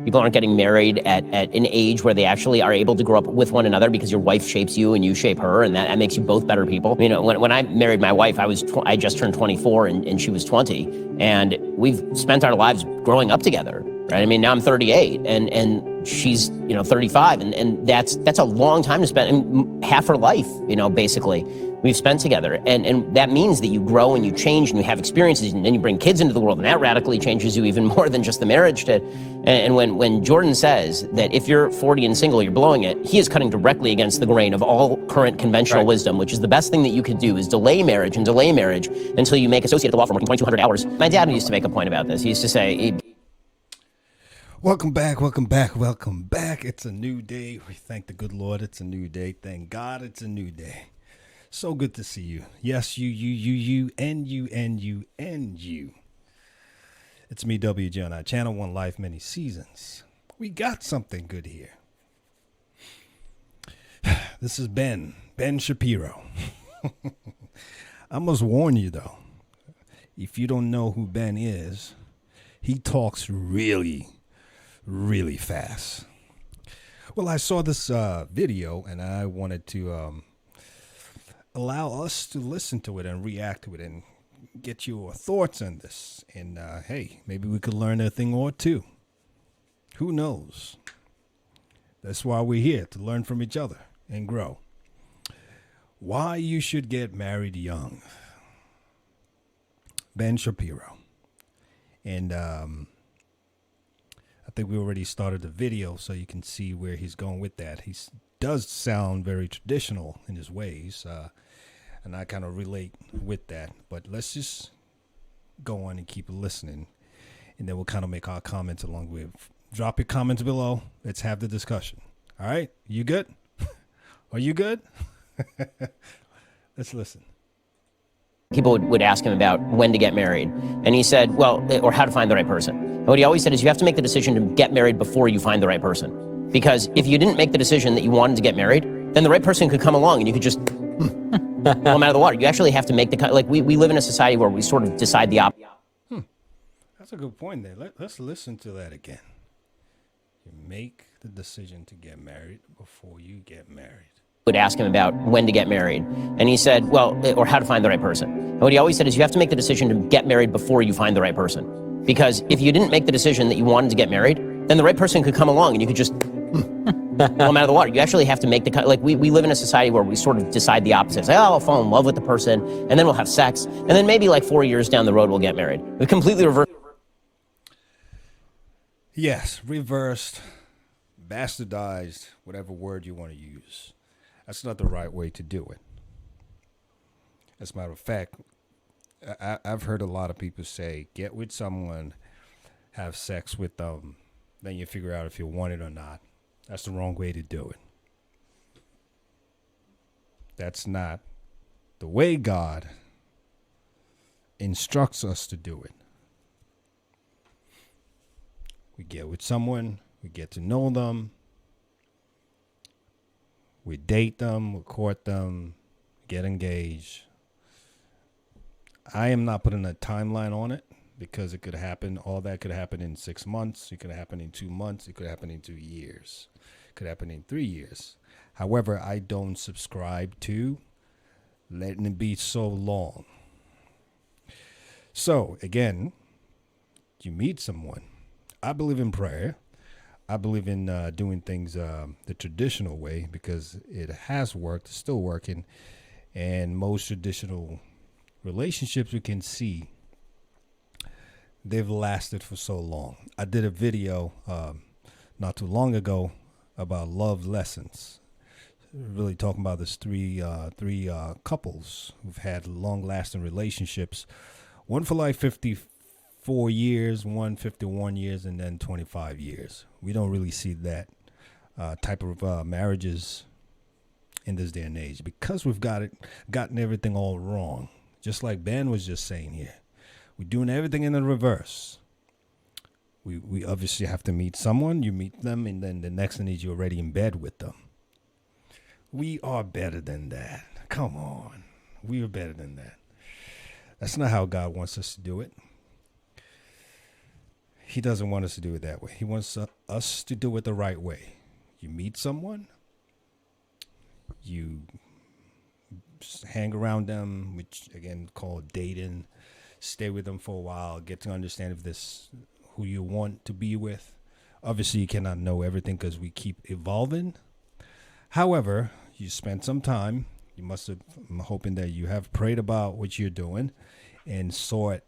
People aren't getting married at an age where they actually are able to grow up with one another because your wife shapes you and you shape her, and that makes you both better people. You know, when I married my wife, I just turned 24 and she was 20, and we've spent our lives growing up together, right? I mean, now I'm 38 and she's, 35, and that's a long time to spend, half her life, basically we've spent together. And that means that you grow and you change and you have experiences, and then you bring kids into the world, and that radically changes you even more than just the marriage did. And when Jordan says that if you're 40 and single, you're blowing it, he is cutting directly against the grain of all current conventional wisdom, which is the best thing that you could do is delay marriage until you make associate at the law firm working 2,200 hours. My dad used to make a point about this. He used to say, Welcome back. It's a new day. We thank the good Lord. It's a new day. Thank God it's a new day. So good to see you. Yes, you, and you. It's me, WJ, on our channel, One Life, Many Seasons. We got something good here. This is Ben Shapiro. I must warn you, though, if you don't know who Ben is, he talks really fast. Well, I saw this video, and I wanted to allow us to listen to it and react to it and get your thoughts on this. And hey, maybe we could learn a thing or two. Who knows? That's why we're here, to learn from each other and grow. Why you should get married young. Ben Shapiro. And I think we already started the video, so you can see where he's going with that. He does sound very traditional in his ways, and I kind of relate with that. But let's just go on and keep listening, and then we'll kind of make our comments along with. Drop your comments below. Let's have the discussion. All right? You good? Are you good? Let's listen. People would ask him about when to get married. And he said, well, or how to find the right person. And what he always said is you have to make the decision to get married before you find the right person. Because if you didn't make the decision that you wanted to get married, then the right person could come along and you could just pull them out of the water. You actually have to make we live in a society where we sort of decide the opposite. That's a good point there. Let's listen to that again. You make the decision to get married before you get married. Would ask him about when to get married. And he said, well, or how to find the right person. And what he always said is you have to make the decision to get married before you find the right person. Because if you didn't make the decision that you wanted to get married, then the right person could come along and you could just pull them out of the water. You actually have to make we live in a society where we sort of decide the opposite. Say, I'll fall in love with the person, and then we'll have sex, and then maybe 4 years down the road we'll get married. We completely reversed. Yes, reversed, bastardized, whatever word you want to use. That's not the right way to do it. As a matter of fact, I've heard a lot of people say, get with someone, have sex with them, then you figure out if you want it or not. That's the wrong way to do it. That's not the way God instructs us to do it. We get with someone, we get to know them, we date them, we court them, get engaged. I am not putting a timeline on it because it could happen. All that could happen in 6 months. It could happen in 2 months. It could happen in 2 years. It could happen in 3 years. However, I don't subscribe to letting it be so long. So, again, you meet someone. I believe in prayer. I believe in doing things the traditional way because it has worked, it's still working. And most traditional relationships we can see, they've lasted for so long. I did a video not too long ago about love lessons, really talking about this three couples who've had long-lasting relationships, one for 54 years, 151 years, and then 25 years. We don't really see that type of marriages in this day and age because we've gotten everything all wrong. Just like Ben was just saying here, we're doing everything in the reverse. We obviously have to meet someone, you meet them, and then the next thing is you're already in bed with them. We are better than that. Come on. We are better than that. That's not how God wants us to do it. He doesn't want us to do it that way. He wants us to do it the right way. You meet someone, you hang around them, which again called dating, stay with them for a while, get to understand if this who you want to be with. Obviously, you cannot know everything because we keep evolving. However, you spend some time. You must have, I'm hoping that you have prayed about what you're doing and sought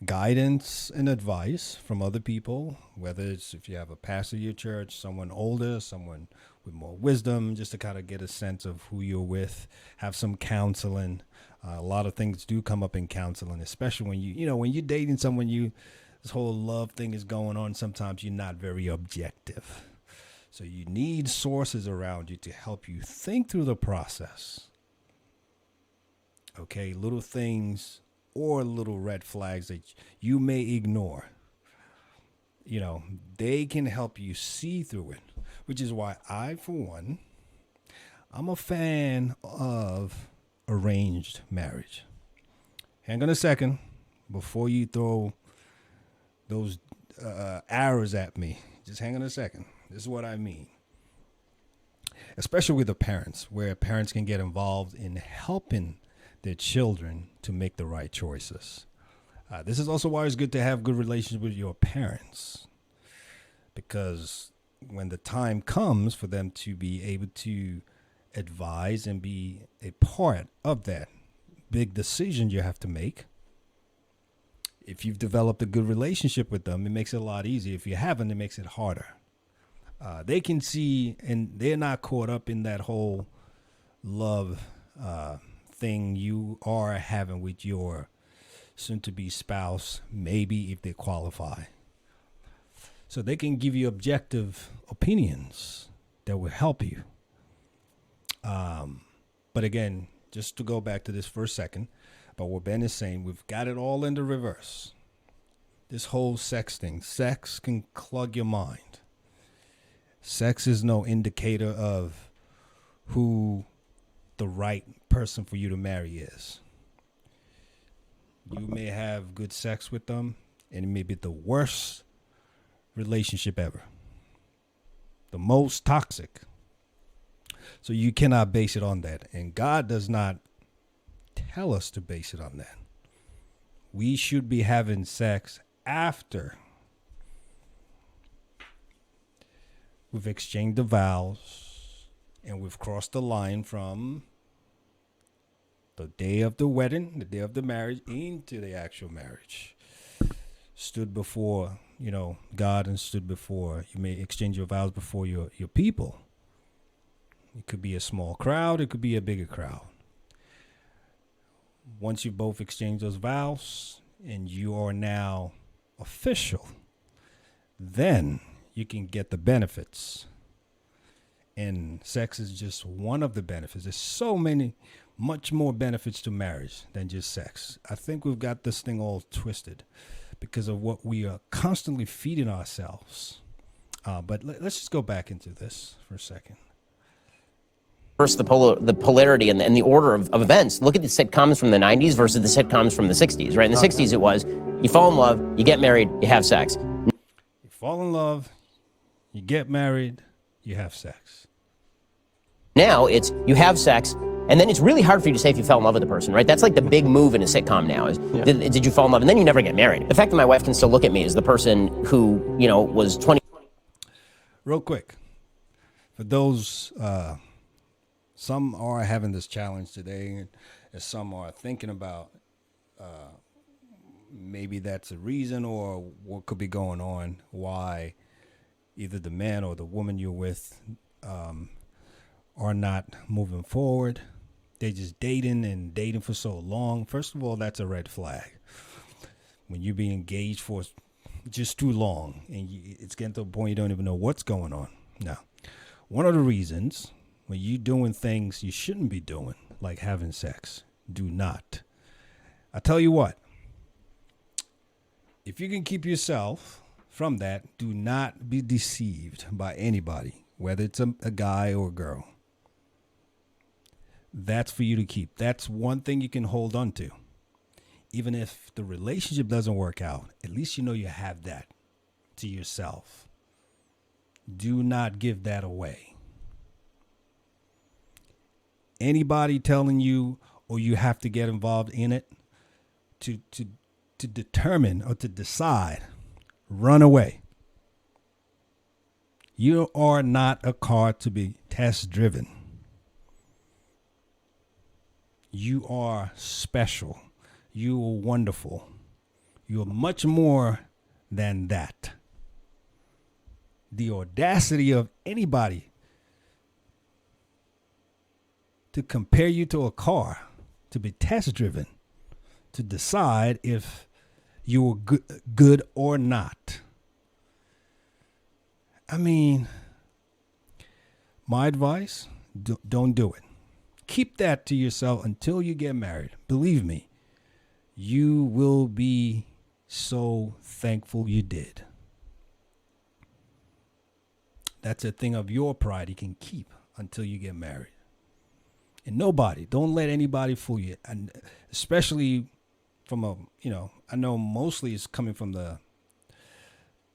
guidance and advice from other people, whether it's if you have a pastor of your church, someone older, someone with more wisdom, just to kind of get a sense of who you're with, have some counseling. A lot of things do come up in counseling, especially when when you're dating someone, this whole love thing is going on. Sometimes you're not very objective. So you need sources around you to help you think through the process. Okay, little things or little red flags that you may ignore. They can help you see through it, which is why I, for one, I'm a fan of arranged marriage. Hang on a second before you throw those arrows at me. Just hang on a second. This is what I mean. Especially with the parents, where parents can get involved in helping their children to make the right choices. This is also why it's good to have good relations with your parents, because when the time comes for them to be able to advise and be a part of that big decision you have to make, if you've developed a good relationship with them, it makes it a lot easier. If you haven't, it makes it harder. They can see, and they're not caught up in that whole love thing you are having with your soon-to-be spouse, maybe if they qualify. So they can give you objective opinions that will help you. But again, just to go back to this for a second, about what Ben is saying, we've got it all in the reverse. This whole sex thing, sex can clog your mind. Sex is no indicator of who the right person for you to marry is. You may have good sex with them, and it may be the worst relationship ever, the most toxic. So you cannot base it on that. And God does not tell us to base it on that. We should be having sex after we've exchanged the vows and we've crossed the line from the day of the wedding, the day of the marriage, into the actual marriage. Stood before, God, and stood before, you may exchange your vows before your people. It could be a small crowd. It could be a bigger crowd. Once you both exchange those vows and you are now official, then you can get the benefits. And sex is just one of the benefits. There's so many, much more benefits to marriage than just sex. I think we've got this thing all twisted because of what we are constantly feeding ourselves. But let's just go back into this for a second. First, the polarity and the order of events. Look at the sitcoms from the 90s versus the sitcoms from the 60s, right? In the 60s, it was you fall in love, you get married, you have sex. You fall in love, you get married, you have sex. Now it's you have sex, and then it's really hard for you to say if you fell in love with the person, right? That's like the big move in a sitcom now is, did you fall in love? And then you never get married. The fact that my wife can still look at me as the person who, was 20. Real quick, for those... some are having this challenge today, and some are thinking about maybe that's a reason or what could be going on, why either the man or the woman you're with are not moving forward. They're just dating for so long. First of all, that's a red flag. When you be engaged for just too long and it's getting to a point you don't even know what's going on. Now, one of the reasons... when you're doing things you shouldn't be doing, like having sex, do not. I tell you what, if you can keep yourself from that, do not be deceived by anybody, whether it's a guy or a girl. That's for you to keep. That's one thing you can hold on to. Even if the relationship doesn't work out, at least you know you have that to yourself. Do not give that away. Anybody telling you or you have to get involved in it to determine or to decide, run away. You are not a car to be test driven. You are special. You are wonderful. You are much more than that. The audacity of anybody to compare you to a car, to be test driven, to decide if you were good or not. I mean, my advice, don't do it. Keep that to yourself until you get married. Believe me, you will be so thankful you did. That's a thing of your pride you can keep until you get married. And don't let anybody fool you. And especially from I know mostly it's coming from the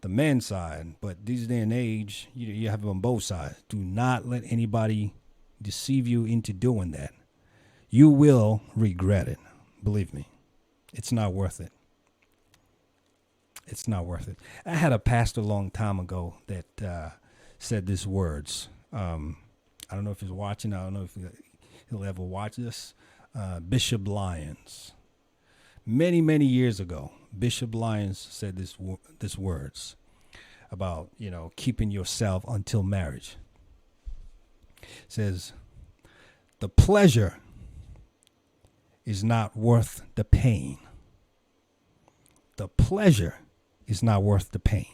men's side, but these day and age, you have it on both sides. Do not let anybody deceive you into doing that. You will regret it. Believe me, it's not worth it. It's not worth it. I had a pastor a long time ago that said these words. I don't know if he's watching. I don't know if he'll ever watch this. Bishop Lyons. Many, many years ago, Bishop Lyons said this words about, keeping yourself until marriage. It says, the pleasure is not worth the pain. The pleasure is not worth the pain.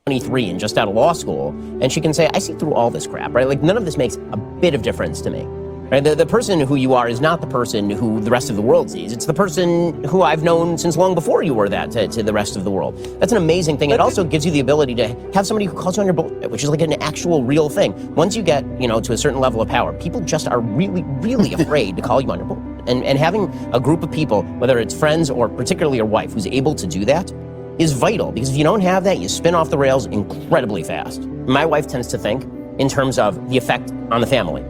23 and just out of law school, and she can say, I see through all this crap, right? Like, none of this makes a bit of difference to me. Right? The person who you are is not the person who the rest of the world sees. It's the person who I've known since long before you were that to the rest of the world. That's an amazing thing. It also gives you the ability to have somebody who calls you on your bullshit, which is like an actual real thing. Once you get, to a certain level of power, people just are really, really afraid to call you on your bullshit. And having a group of people, whether it's friends or particularly your wife, who's able to do that is vital. Because if you don't have that, you spin off the rails incredibly fast. My wife tends to think in terms of the effect on the family.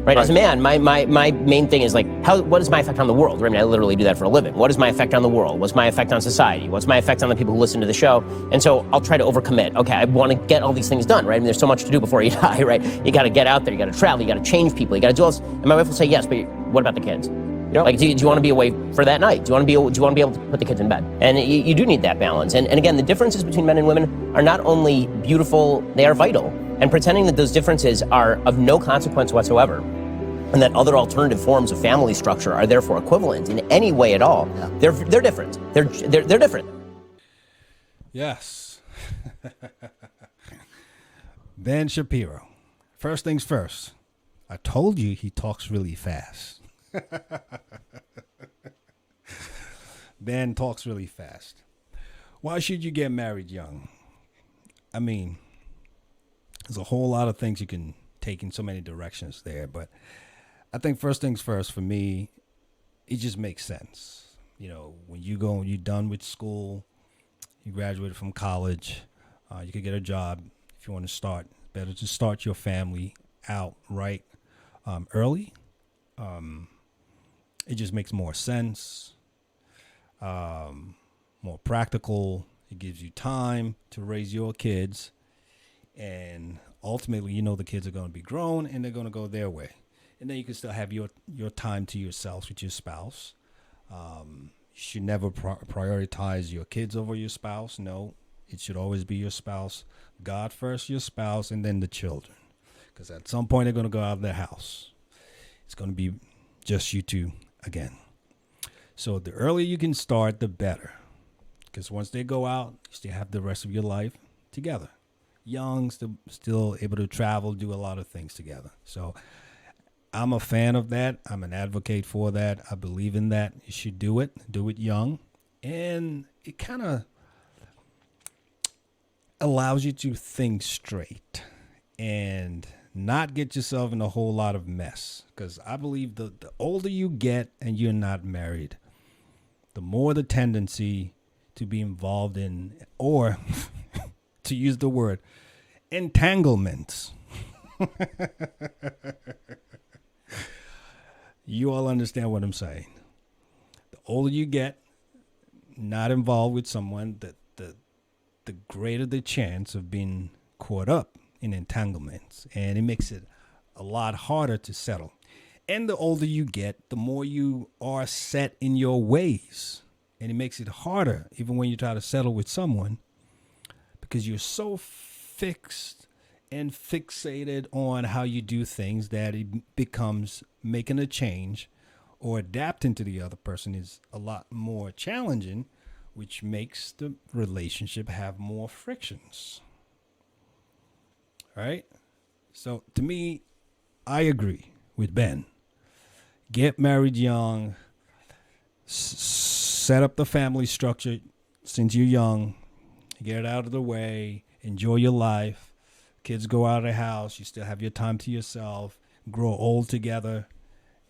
Right? As a man, my main thing is like, what is my effect on the world? I mean, I literally do that for a living. What is my effect on the world? What's my effect on society? What's my effect on the people who listen to the show? And so I'll try to overcommit. Okay, I want to get all these things done, right? I mean, there's so much to do before you die, right? You got to get out there, you got to travel, you got to change people, you got to do all this. And my wife will say, yes, but what about the kids? Like, do you want to be away for that night? Do you want to be able to put the kids in bed? And you do need that balance. And again, the differences between men and women are not only beautiful, they are vital. And pretending that those differences are of no consequence whatsoever, and that other alternative forms of family structure are therefore equivalent in any way at all, they're different. They're different. Yes. Ben Shapiro. First things first. I told you he talks really fast. Ben talks really fast. Why should you get married young? I mean, there's a whole lot of things you can take in so many directions there, but I think first things first for me, it just makes sense. When you're done with school, you graduated from college, you could get a job. If you want to start, better to start your family out right early. It just makes more sense, more practical. It gives you time to raise your kids. And ultimately, the kids are going to be grown and they're going to go their way. And then you can still have your time to yourself with your spouse. You should never prioritize your kids over your spouse. No, it should always be your spouse. God first, your spouse, and then the children. Because at some point, they're going to go out of their house. It's going to be just you two again. So the earlier you can start, the better. Because once they go out, you still have the rest of your life together. Young, still able to travel, do a lot of things together. So I'm a fan of that. I'm an advocate for that. I believe in that. You should do it young. And it kind of allows you to think straight and not get yourself in a whole lot of mess. Because I believe the older you get and you're not married, the more the tendency to be involved in, or to use the word, entanglements. You all understand what I'm saying. The older you get, not involved with someone, the greater the chance of being caught up in entanglements. And it makes it a lot harder to settle. And the older you get, the more you are set in your ways. And it makes it harder, even when you try to settle with someone, because you're so fixed and fixated on how you do things that it becomes making a change or adapting to the other person is a lot more challenging, which makes the relationship have more frictions. All right? So to me, I agree with Ben. Get married young. Set up the family structure since you're young. Get it out of the way. Enjoy your life. Kids go out of the house. You still have your time to yourself. Grow old together.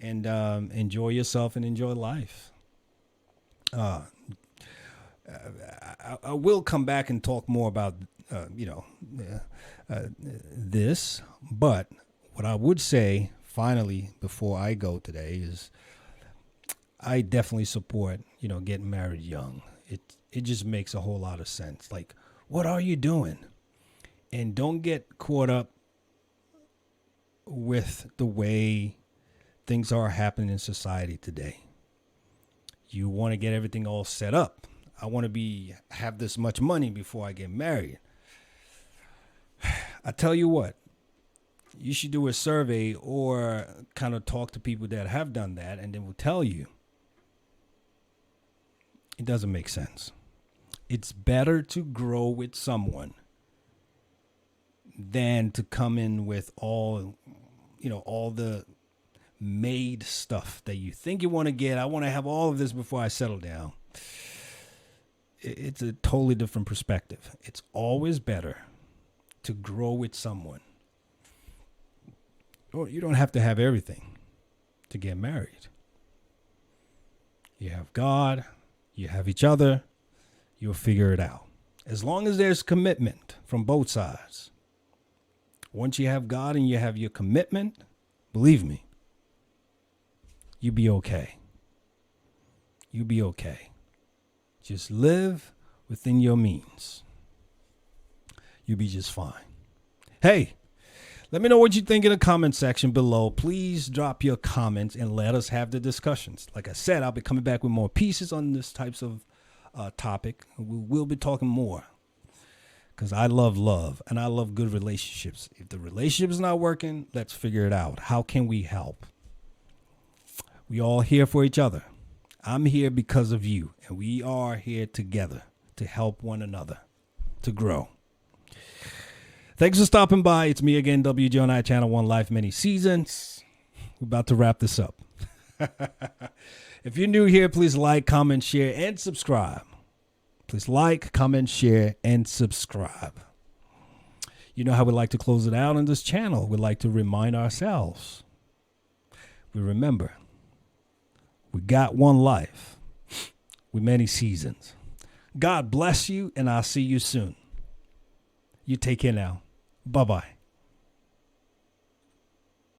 And enjoy yourself and enjoy life. I will come back and talk more about, this. But what I would say, finally, before I go today is I definitely support, getting married young. It just makes a whole lot of sense. Like, what are you doing? And don't get caught up with the way things are happening in society today. You want to get everything all set up. I want to have this much money before I get married. I tell you what, you should do a survey or kind of talk to people that have done that, and they will tell you it doesn't make sense. It's better to grow with someone than to come in with all the made stuff that you think you want to get. I want to have all of this before I settle down. It's a totally different perspective. It's always better to grow with someone. Or you don't have to have everything to get married. You have God, you have each other, you'll figure it out. As long as there's commitment from both sides. Once you have God and you have your commitment, believe me, you'll be okay. You'll be okay. Just live within your means. You'll be just fine. Hey, let me know what you think in the comment section below. Please drop your comments and let us have the discussions. Like I said, I'll be coming back with more pieces on this types of topic. We'll be talking more because I love and I love good relationships. If the relationship is not working, let's figure it out. How can we help? We all here for each other. I'm here because of you, and we are here together to help one another to grow. Thanks for stopping by. It's me again, WJNI Channel 1 Life, many seasons. We're about to wrap this up. If you're new here, please like, comment, share, and subscribe. Please like, comment, share, and subscribe. You know how we like to close it out on this channel. We like to remind ourselves. We remember. We got one life with many seasons. God bless you, and I'll see you soon. You take care now. Bye-bye.